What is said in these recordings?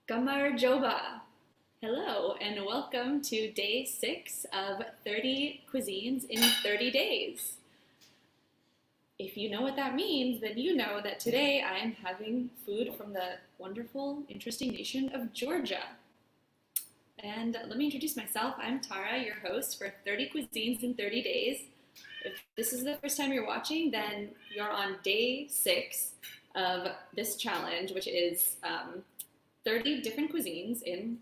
Kamar Joba. Hello and welcome to day 6 of 30 cuisines in 30 days. If you know what that means, then you know that today I am having food from the wonderful, interesting nation of Georgia. And let me introduce myself. I'm Tara, your host for 30 cuisines in 30 days. If this is the first time you're watching, then you're on day 6 of this challenge, which is 30 different cuisines in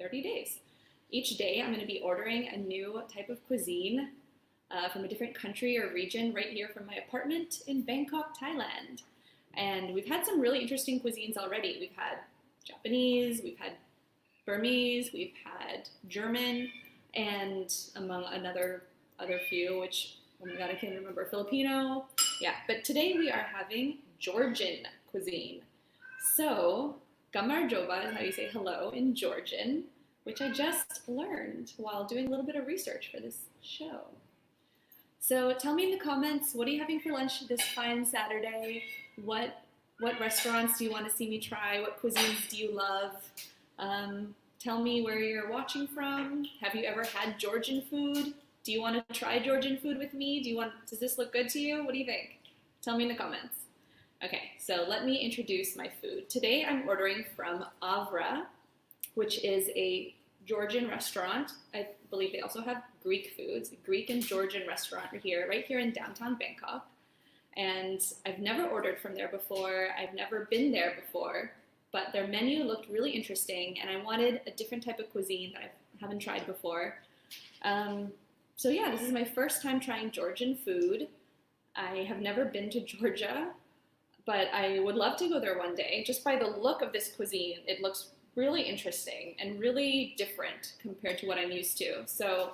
30 days. Each day I'm going to be ordering a new type of cuisine from a different country or region right here from my apartment in Bangkok, Thailand. And we've had some really interesting cuisines already. We've had Japanese, we've had Burmese, we've had German, and among other few, which, oh my god, I can't remember, Filipino. Yeah, but today we are having Georgian cuisine. So, Kamar Joba is how you say hello in Georgian, which I just learned while doing a little bit of research for this show. So tell me in the comments, what are you having for lunch this fine Saturday? What restaurants do you want to see me try? What cuisines do you love? Tell me where you're watching from. Have you ever had Georgian food? Do you want to try Georgian food with me? Does this look good to you? What do you think? Tell me in the comments. Okay, so let me introduce my food. Today I'm ordering from Avra, which is a Georgian restaurant. I believe they also have Greek foods, a Greek and Georgian restaurant right here in downtown Bangkok. And I've never ordered from there before. I've never been there before, but their menu looked really interesting and I wanted a different type of cuisine that I haven't tried before. So yeah, this is my first time trying Georgian food. I have never been to Georgia, but I would love to go there one day. Just by the look of this cuisine, it looks really interesting and really different compared to what I'm used to. So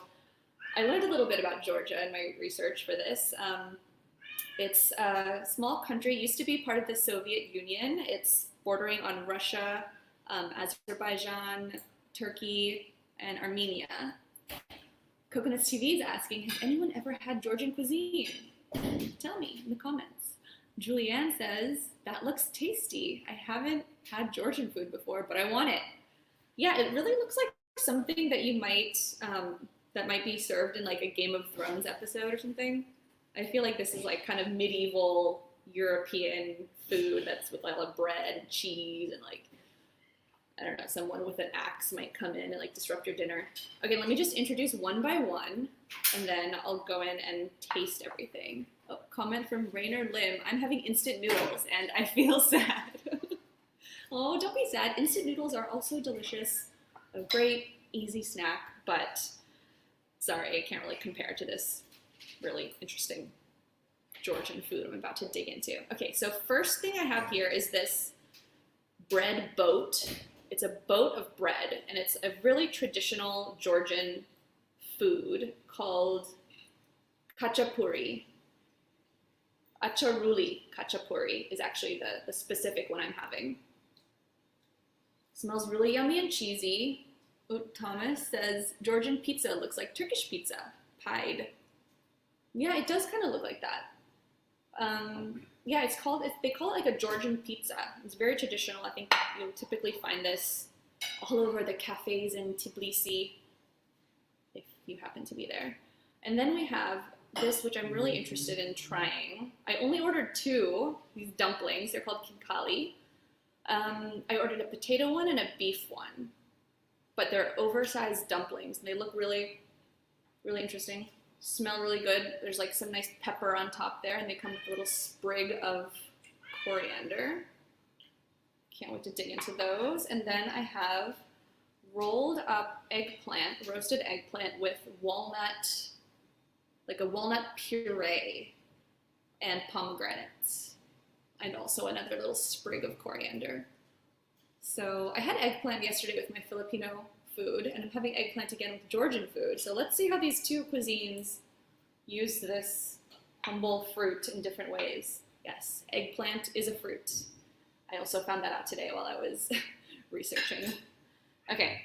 I learned a little bit about Georgia in my research for this. It's a small country, used to be part of the Soviet Union. It's bordering on Russia, Azerbaijan, Turkey, and Armenia. Coconuts TV is asking, has anyone ever had Georgian cuisine? Tell me in the comments. Julianne says, that looks tasty. I haven't had Georgian food before, but I want it. Yeah, it really looks like something that you might, that might be served in like a Game of Thrones episode or something. I feel like this is like kind of medieval European food that's with like bread and cheese and like, I don't know, someone with an axe might come in and like disrupt your dinner. Okay, let me just introduce one by one and then I'll go in and taste everything. Oh, comment from Rainer Lim. I'm having instant noodles and I feel sad. Oh, don't be sad. Instant noodles are also delicious. A great, easy snack, but sorry, I can't really compare to this really interesting Georgian food I'm about to dig into. Okay, so first thing I have here is this bread boat. It's a boat of bread, and it's a really traditional Georgian food called Khachapuri. Acharuli Khachapuri is actually the specific one I'm having. Smells really yummy and cheesy. Thomas says, Georgian pizza looks like Turkish pizza, pied. Yeah, it does kind of look like that. Yeah, they call it like a Georgian pizza. It's very traditional. I think you'll typically find this all over the cafes in Tbilisi, if you happen to be there. And then we have this, which I'm really interested in trying. I only ordered 2, these dumplings. They're called Khinkali. I ordered a potato one and a beef one, but they're oversized dumplings. And they look really, really interesting. Smell really good. There's like some nice pepper on top there, and they come with a little sprig of coriander. Can't wait to dig into those. And then I have rolled up eggplant, roasted eggplant with walnut, like a walnut puree and pomegranates, and also another little sprig of coriander. So I had eggplant yesterday with my Filipino food, and I'm having eggplant again with Georgian food. So let's see how these two cuisines use this humble fruit in different ways. Yes, eggplant is a fruit. I also found that out today while I was researching. Okay.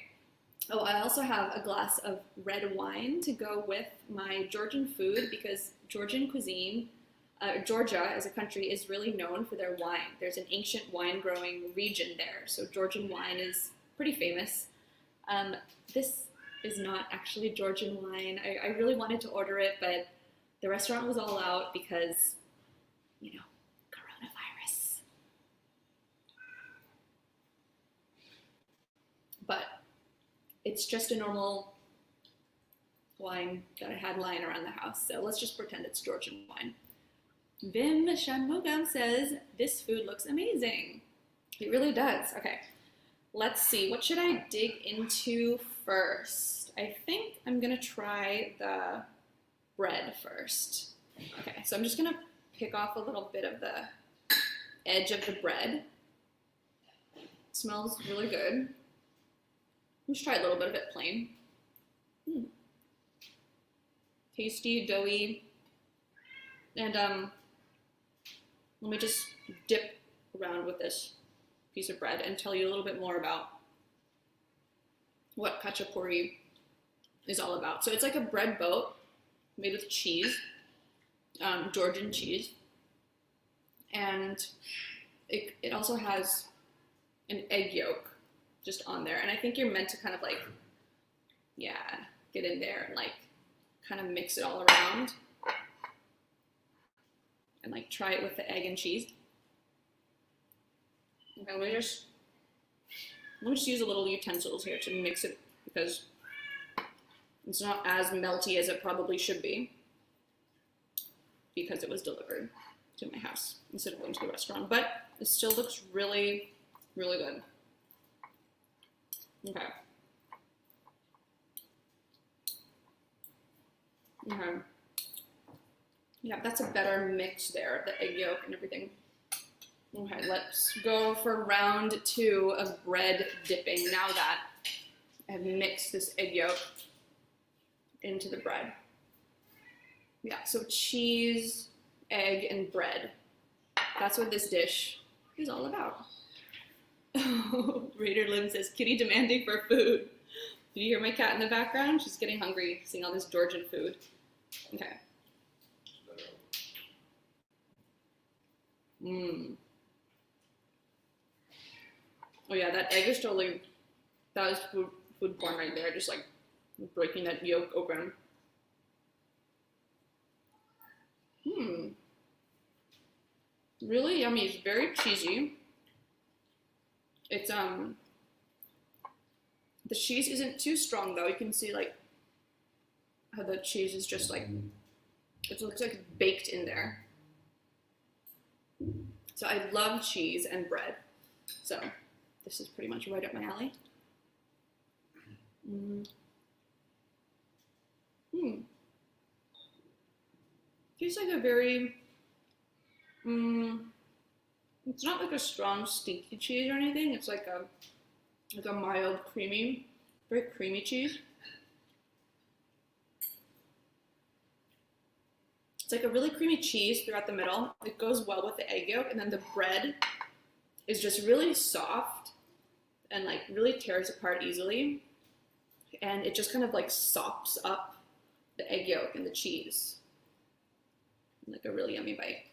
Oh, I also have a glass of red wine to go with my Georgian food because Georgian cuisine, Georgia as a country is really known for their wine. There's an ancient wine growing region there. So Georgian wine is pretty famous. This is not actually Georgian wine. I really wanted to order it, but the restaurant was all out because, you know, coronavirus. But it's just a normal wine that I had lying around the house, so let's just pretend it's Georgian wine. Vim Shanmugam says, this food looks amazing. It really does. Okay, let's see. What should I dig into first? I think I'm going to try the bread first. Okay, so I'm just going to pick off a little bit of the edge of the bread. It smells really good. Let's try a little bit of it plain. Tasty, doughy, and let me just dip around with this piece of bread and tell you a little bit more about what Khachapuri is all about. So it's like a bread boat made with cheese, Georgian cheese, and it also has an egg yolk just on there, and I think you're meant to kind of like, yeah, get in there and like kind of mix it all around and like try it with the egg and cheese. Okay, let me just use a little utensils here to mix it because it's not as melty as it probably should be because it was delivered to my house instead of going to the restaurant, but it still looks really, really good. Okay. Okay. Yeah, that's a better mix there, the egg yolk and everything. Okay, let's go for round 2 of bread dipping now that I've mixed this egg yolk into the bread. Yeah, so cheese, egg, and bread. That's what this dish is all about. Raider Lim says, kitty demanding for food. Did you hear my cat in the background? She's getting hungry seeing all this Georgian food. Okay. Oh yeah, that egg is totally, that was food porn right there, just like breaking that yolk open. Really yummy. It's very cheesy. It's the cheese isn't too strong though. You can see like how the cheese is just like, it looks like it's baked in there. So I love cheese and bread. So this is pretty much right up my alley. Tastes like a very, it's not like a strong stinky cheese or anything. It's like a mild creamy, very creamy cheese. It's like a really creamy cheese throughout the middle. It goes well with the egg yolk, and then the bread is just really soft and like really tears apart easily. And it just kind of like sops up the egg yolk and the cheese. Like a really yummy bite.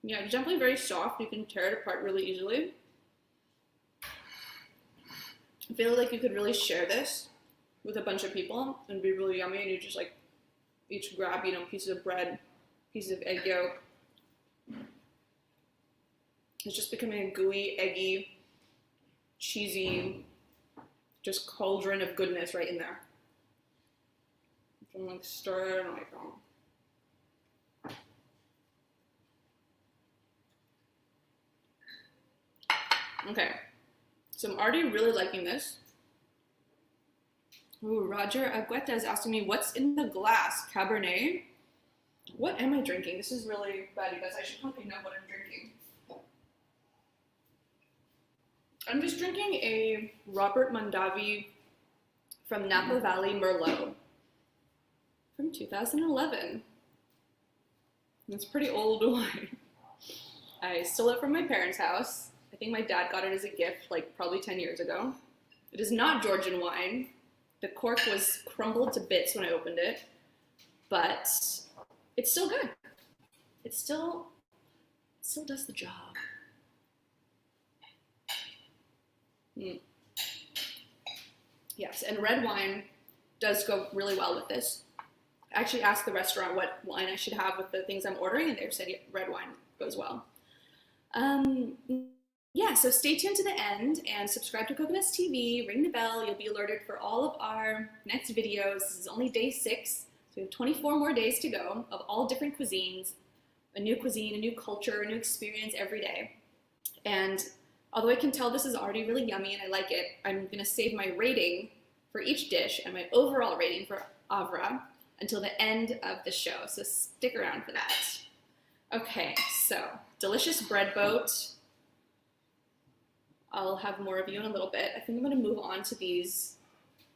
Yeah, it's definitely very soft. You can tear it apart really easily. I feel like you could really share this with a bunch of people and be really yummy, and you just like each grab, you know, pieces of bread, pieces of egg yolk. It's just becoming a gooey, eggy, cheesy, just cauldron of goodness right in there. You can like stir and like, Okay, so I'm already really liking this. Ooh, Roger Agueta is asking me, what's in the glass? Cabernet? What am I drinking? This is really bad, you guys. I should probably know what I'm drinking. I'm just drinking a Robert Mondavi from Napa Valley Merlot from 2011. It's pretty old wine. I stole it from my parents' house. I think my dad got it as a gift like probably 10 years ago. It is not Georgian wine. The cork was crumbled to bits when I opened it, but it's still good. It's still still does the job. Yes, and red wine does go really well with this. I actually asked the restaurant what wine I should have with the things I'm ordering, and they said red wine goes well. Yeah, so stay tuned to the end and subscribe to Coconuts TV, ring the bell, you'll be alerted for all of our next videos. This is only day 6, so we have 24 more days to go of all different cuisines, a new cuisine, a new culture, a new experience every day. And although I can tell this is already really yummy and I like it, I'm gonna save my rating for each dish and my overall rating for Avra until the end of the show, so stick around for that. Okay, so delicious bread boat. I'll have more of you in a little bit. I think I'm gonna move on to these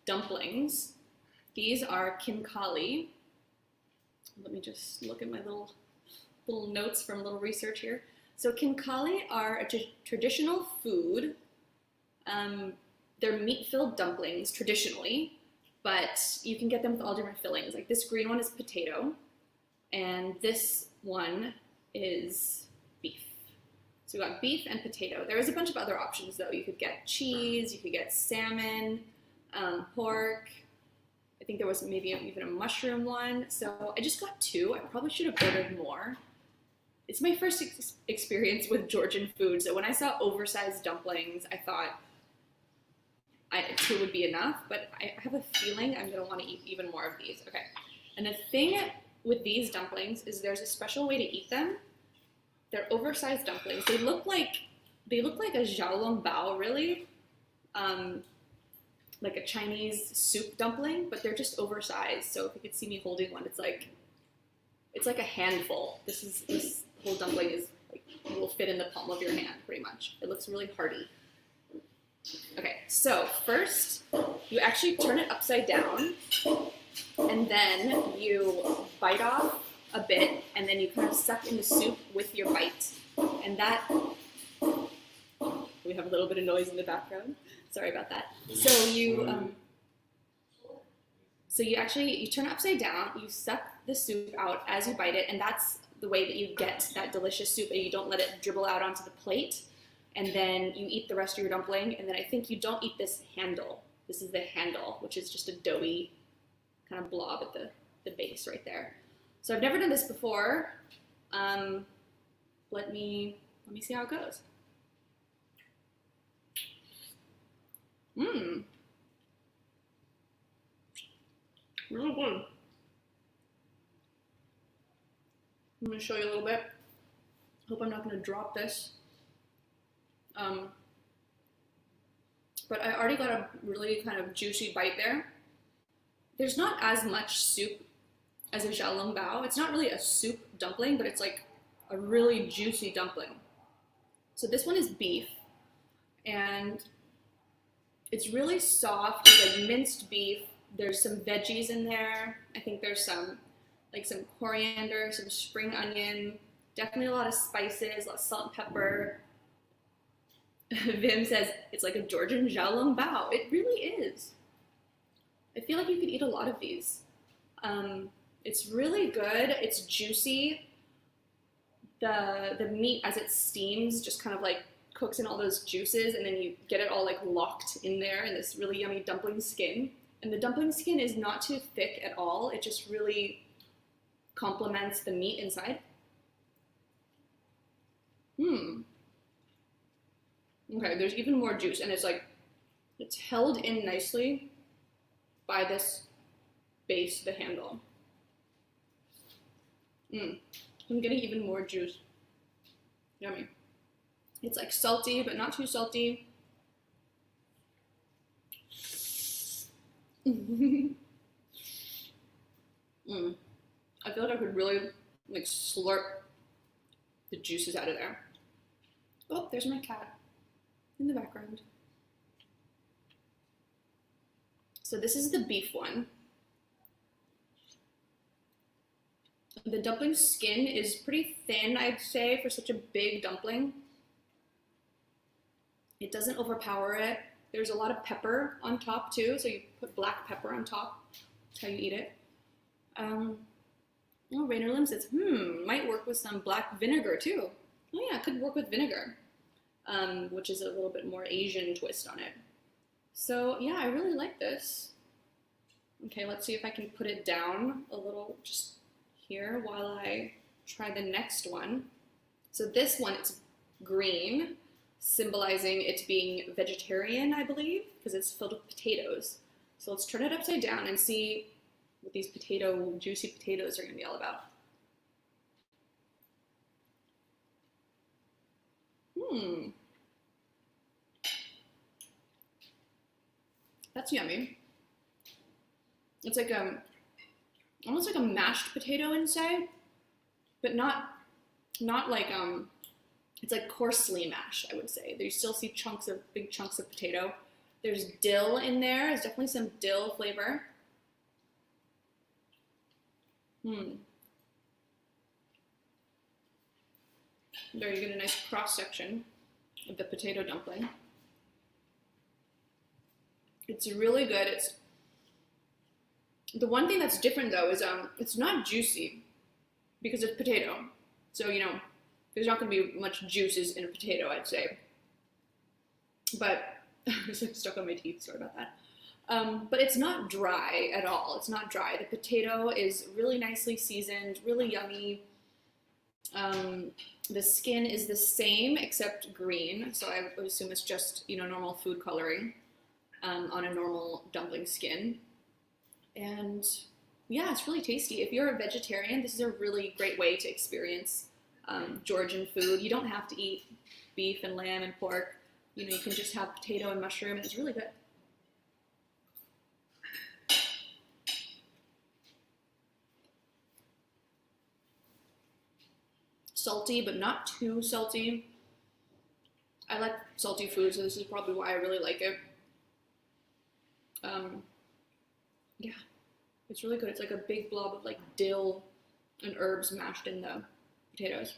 dumplings. These are Khinkali. Let me just look at my little notes from a little research here. So Khinkali are a traditional food. They're meat-filled dumplings traditionally, but you can get them with all different fillings. Like this green one is potato, and this one is beef. So we got beef and potato. There is a bunch of other options though. You could get cheese, you could get salmon, pork. I think there was maybe even a mushroom one. So I just got 2. I probably should have ordered more. It's my first experience with Georgian food, so when I saw oversized dumplings, I thought 2 would be enough, but I have a feeling I'm gonna wanna eat even more of these. Okay, and the thing with these dumplings is there's a special way to eat them. They're oversized dumplings. They look like a xiaolongbao, really, like a Chinese soup dumpling, but they're just oversized. So if you could see me holding one, it's like a handful. This whole dumpling is like will fit in the palm of your hand, pretty much. It looks really hearty. Okay, so first you actually turn it upside down, and then you bite off a bit, and then you kind of suck in the soup with your bite. And that, we have a little bit of noise in the background. Sorry about that. So you turn it upside down, you suck the soup out as you bite it, and that's the way that you get that delicious soup, and you don't let it dribble out onto the plate. And then you eat the rest of your dumpling, and then I think you don't eat this handle. This is the handle, which is just a doughy kind of blob at the base right there. So I've never done this before. Let me see how it goes. Really good. I'm gonna show you a little bit. Hope I'm not gonna drop this. But I already got a really kind of juicy bite there. There's not as much soup as a xiaolongbao. It's not really a soup dumpling, but it's like a really juicy dumpling. So this one is beef, and it's really soft. It's like minced beef. There's some veggies in there. I think there's some coriander, some spring onion, definitely a lot of spices, a lot of salt and pepper. Vim says it's like a Georgian xiaolongbao. It really is. I feel like you could eat a lot of these. It's really good. It's juicy. The meat as it steams just kind of like cooks in all those juices, and then you get it all like locked in there in this really yummy dumpling skin. And the dumpling skin is not too thick at all. It just really complements the meat inside. Okay, there's even more juice, and it's held in nicely by this base, the handle. I'm getting even more juice. Yummy. It's like salty, but not too salty. I feel like I could really like slurp the juices out of there. Oh, there's my cat in the background. So this is the beef one. The dumpling skin is pretty thin, I'd say, for such a big dumpling. It doesn't overpower it. There's a lot of pepper on top too, so you put black pepper on top. That's how you eat it. Oh, Rainer Lim says, might work with some black vinegar too. Oh yeah, it could work with vinegar, which is a little bit more Asian twist on it. So yeah, I really like this. Okay, let's see if I can put it down a little just here while I try the next one. So this one, it's green, symbolizing it being vegetarian, I believe, because it's filled with potatoes. So let's turn it upside down and see what these juicy potatoes are gonna be all about. That's yummy. It's like almost like a mashed potato inside, but not like it's like coarsely mashed, I would say. You still see big chunks of potato. There's dill in there. There's definitely some dill flavor. There you get a nice cross section of the potato dumpling. It's really good. The one thing that's different though is it's not juicy because it's potato. So, you know, there's not going to be much juices in a potato, I'd say. But it's like stuck on my teeth. Sorry about that. But it's not dry at all. It's not dry. The potato is really nicely seasoned, really yummy. The skin is the same except green, so I would assume it's just, you know, normal food coloring on a normal dumpling skin. And yeah, it's really tasty. If you're a vegetarian, this is a really great way to experience Georgian food. You don't have to eat beef and lamb and pork. You know, you can just have potato and mushroom, and it's really good. Salty, but not too salty. I like salty food, so this is probably why I really like it. Yeah, it's really good. It's like a big blob of like dill and herbs mashed in the potatoes.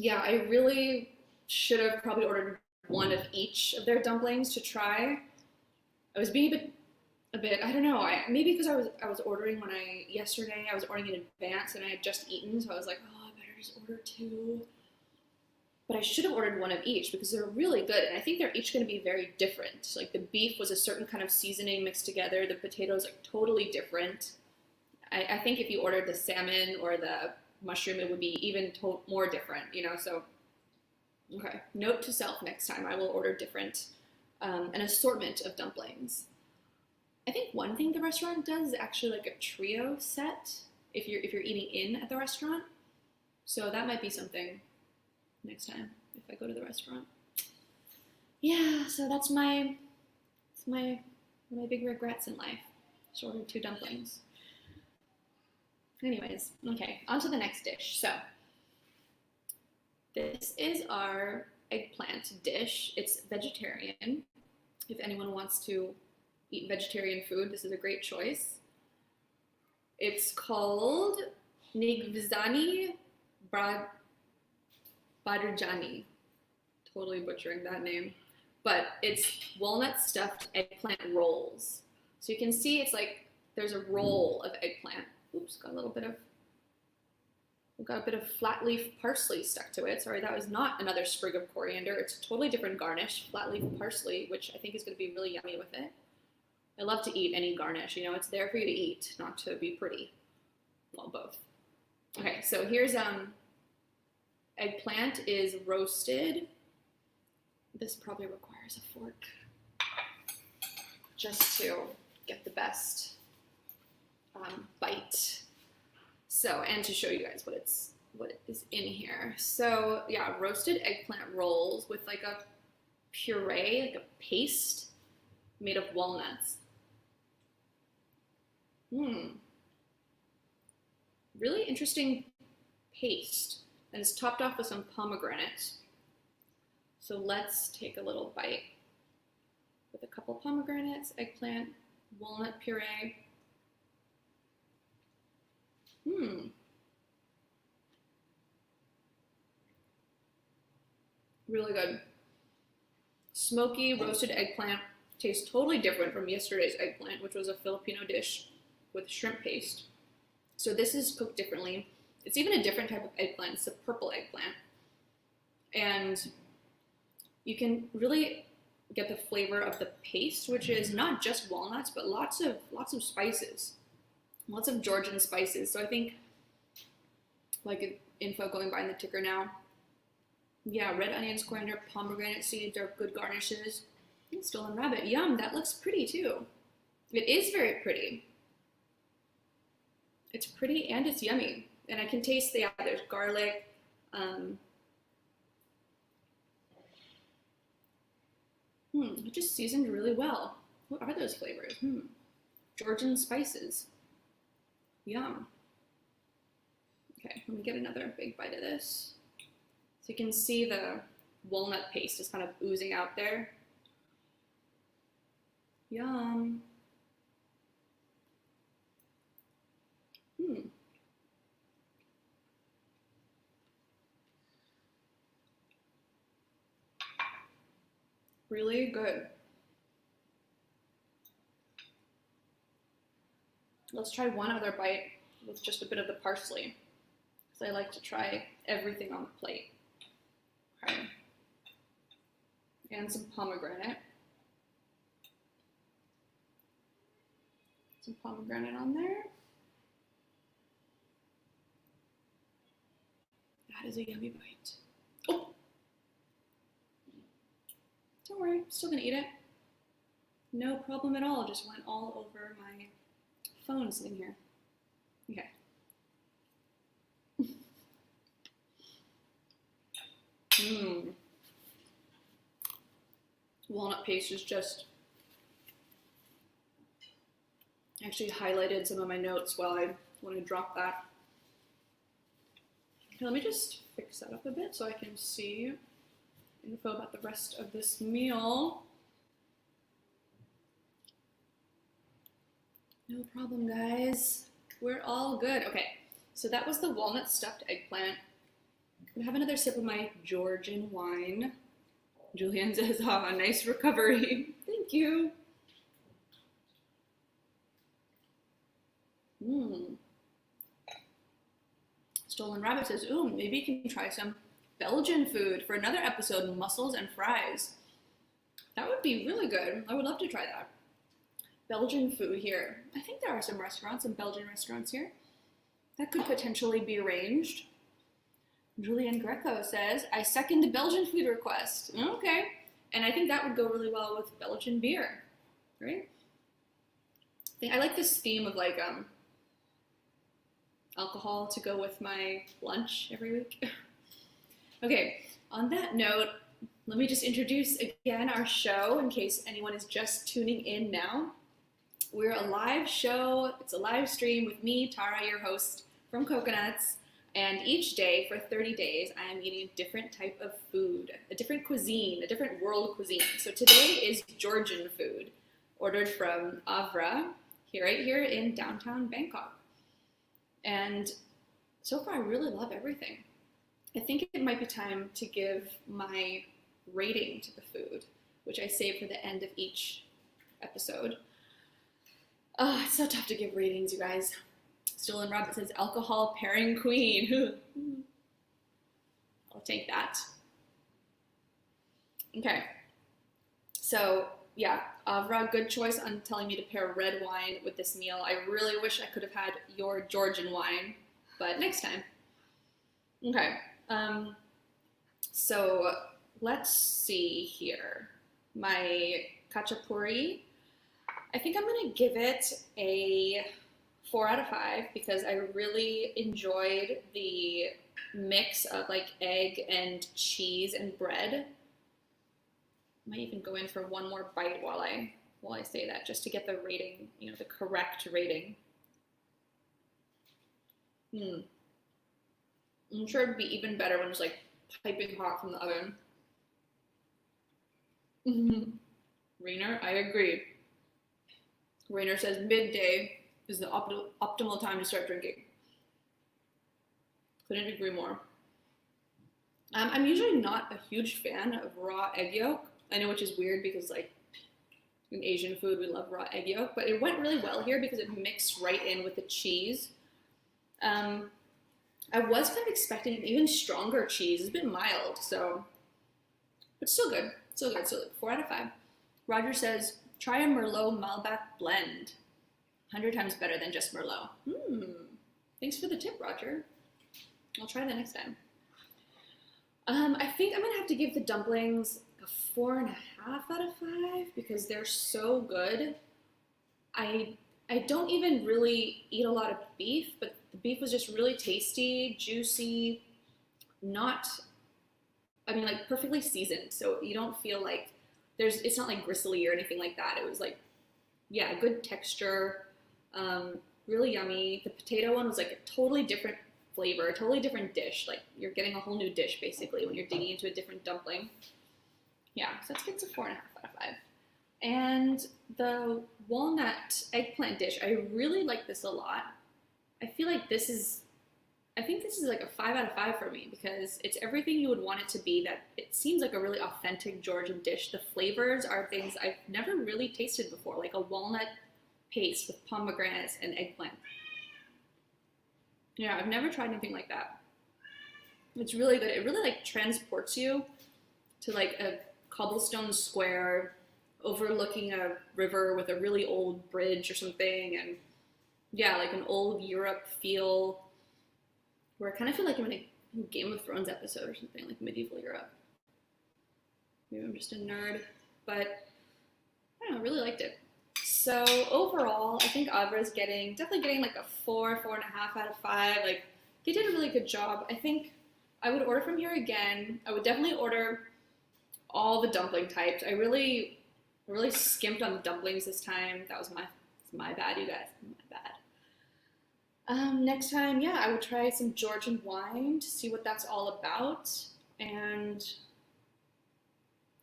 Yeah, I really should have probably ordered one of each of their dumplings to try. I was being a bit, I don't know, maybe because I was ordering yesterday I was ordering in advance and I had just eaten, so I was like, oh, I better just order two. But I should have ordered one of each because they're really good, and I think they're each going to be very different. Like the beef was a certain kind of seasoning mixed together, the potatoes are totally different. I think if you ordered the salmon or the mushroom, it would be even more different, you know, so, okay. Note to self, next time I will order an assortment of dumplings. I think one thing the restaurant does is actually like a trio set if you're eating in at the restaurant. So that might be something next time if I go to the restaurant. Yeah, so that's one of my big regrets in life. Just ordered 2 dumplings. Anyways, okay, on to the next dish. So this is our eggplant dish. It's vegetarian. If anyone wants to eat vegetarian food, this is a great choice. It's called Nigvzizit Badrijani. Totally butchering that name. But it's walnut-stuffed eggplant rolls. So you can see it's like there's a roll of eggplant. Oops, got a bit of flat leaf parsley stuck to it. Sorry, that was not another sprig of coriander. It's a totally different garnish, flat leaf parsley, which I think is going to be really yummy with it. I love to eat any garnish, you know, it's there for you to eat, not to be pretty. Well, both. Okay, so here's eggplant is roasted. This probably requires a fork just to get the best bite. So, and to show you guys what is in here. So yeah, roasted eggplant rolls with like a puree, like a paste made of walnuts. Really interesting paste, and it's topped off with some pomegranate. So let's take a little bite with a couple pomegranates, eggplant, walnut puree. Really good. Smoky roasted eggplant tastes totally different from yesterday's eggplant, which was a Filipino dish with shrimp paste. So this is cooked differently. It's even a different type of eggplant. It's a purple eggplant. And you can really get the flavor of the paste, which is not just walnuts, but lots of spices, lots of Georgian spices. So I think, like info going by in the ticker now, yeah, red onions, coriander, pomegranate seeds are good garnishes. Stolen rabbit, yum, that looks pretty too. It is very pretty. It's pretty and it's yummy. And I can taste there's garlic. It just seasoned really well. What are those flavors? Georgian spices. Yum. Okay, let me get another big bite of this. So you can see the walnut paste is kind of oozing out there. Yum. Really good. Let's try one other bite with just a bit of the parsley, because I like to try everything on the plate. Okay. And some pomegranate. Some pomegranate on there. That is a yummy bite. Oh! Don't worry, I'm still gonna eat it. No problem at all, just went all over my phone sitting here. Okay. Walnut paste is just, actually highlighted some of my notes when I dropped that. Okay, let me just fix that up a bit so I can see info about the rest of this meal. No problem, guys. We're all good. Okay, so that was the walnut stuffed eggplant. I'm gonna have another sip of my Georgian wine. Julianne says, "Ah, nice recovery." Thank you. Stolen Rabbit says, "Ooh, maybe you can try some Belgian food for another episode, mussels and fries." That would be really good. I would love to try that. Belgian food here. I think there are some Belgian restaurants here. That could potentially be arranged. Julian Greco says, "I second the Belgian food request." Okay. And I think that would go really well with Belgian beer, right? I like this theme of like alcohol to go with my lunch every week. Okay, on that note, let me just introduce again our show in case anyone is just tuning in now. We're a live show. It's a live stream with me, Tara, your host from Coconuts. And each day for 30 days, I am eating a different type of food, a different cuisine, a different world cuisine. So today is Georgian food, ordered from Avra, right here in downtown Bangkok. And so far, I really love everything. I think it might be time to give my rating to the food, which I save for the end of each episode. Oh, it's so tough to give ratings, you guys. Stolen Rabbit says, "Alcohol pairing queen." I'll take that. Okay. So, yeah, Avra, good choice on telling me to pair red wine with this meal. I really wish I could have had your Georgian wine, but next time. Okay. So let's see here. My Khachapuri, I think I'm gonna give it a 4 out of 5 because I really enjoyed the mix of like egg and cheese and bread. Might even go in for one more bite while I say that, just to get the rating, the correct rating. I'm sure it'd be even better when it's like piping hot from the oven. Rainer, I agree. Rainer says midday is the optimal time to start drinking. Couldn't agree more. I'm usually not a huge fan of raw egg yolk. I know, which is weird because like in Asian food we love raw egg yolk, but it went really well here because it mixed right in with the cheese. I was kind of expecting an even stronger cheese. It's a bit mild, so, but still good. Still good. So 4 out of 5. Roger says, try a Merlot Malbec blend. 100 times better than just Merlot. Thanks for the tip, Roger. I'll try that next time. I think I'm gonna have to give the dumplings a 4.5 out of 5 because they're so good. I don't even really eat a lot of beef, but the beef was just really tasty, juicy, like perfectly seasoned. So you don't feel like it's not like gristly or anything like that. It was like, yeah, good texture, really yummy. The potato one was like a totally different flavor, a totally different dish. Like you're getting a whole new dish basically when you're digging into a different dumpling. Yeah, so that gets a 4.5 out of 5. And the walnut eggplant dish, I really like this a lot. I think this is like a 5 out of 5 for me because it's everything you would want it to be. That it seems like a really authentic Georgian dish. The flavors are things I've never really tasted before, like a walnut paste with pomegranates and eggplant. Yeah, I've never tried anything like that. It's really good. It really like transports you to like a cobblestone square overlooking a river with a really old bridge or something, and yeah, like an old Europe feel where I kind of feel like I'm in a Game of Thrones episode or something, like medieval Europe. Maybe I'm just a nerd, but I don't know, I really liked it. So overall, I think Avra's definitely getting like a 4.5 out of 5. Like they did a really good job. I think I would order from here again. I would definitely order all the dumpling types. I really skimped on the dumplings this time. That was my bad, you guys. My bad. Next time, yeah, I would try some Georgian wine to see what that's all about. And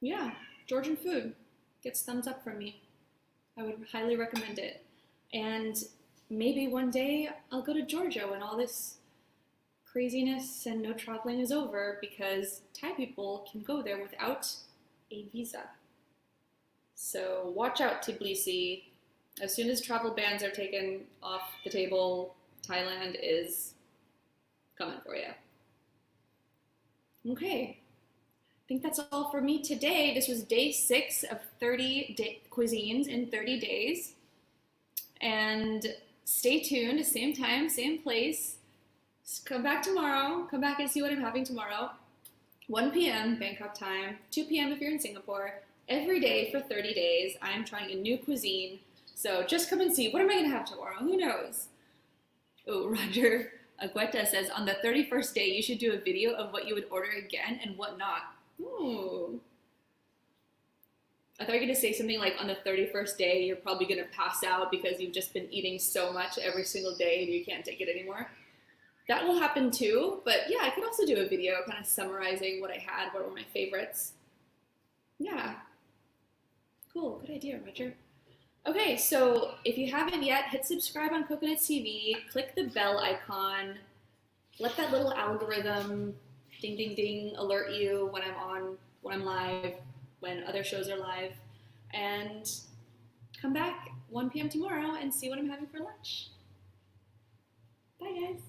yeah, Georgian food gets thumbs up from me. I would highly recommend it. And maybe one day I'll go to Georgia when all this craziness and no traveling is over because Thai people can go there without a visa. So watch out, Tbilisi. As soon as travel bans are taken off the table, Thailand is coming for you. Okay, I think that's all for me today. This was day 6 of 30 cuisines in 30 days. And stay tuned, same time, same place. Just come back tomorrow. Come back and see what I'm having tomorrow. 1 p.m. Bangkok time, 2 p.m. if you're in Singapore. Every day for 30 days, I'm trying a new cuisine. So just come and see. What am I going to have tomorrow? Who knows? Oh, Roger Agueta says, on the 31st day, you should do a video of what you would order again and what not. Ooh. I thought you were going to say something like on the 31st day, you're probably going to pass out because you've just been eating so much every single day and you can't take it anymore. That will happen too, but yeah, I could also do a video kind of summarizing what I had, what were my favorites. Yeah. Cool, good idea, Roger. Okay, so if you haven't yet, hit subscribe on Coconut TV, click the bell icon, let that little algorithm ding ding ding alert you when I'm live, when other shows are live, and come back 1 p.m. tomorrow and see what I'm having for lunch. Bye guys.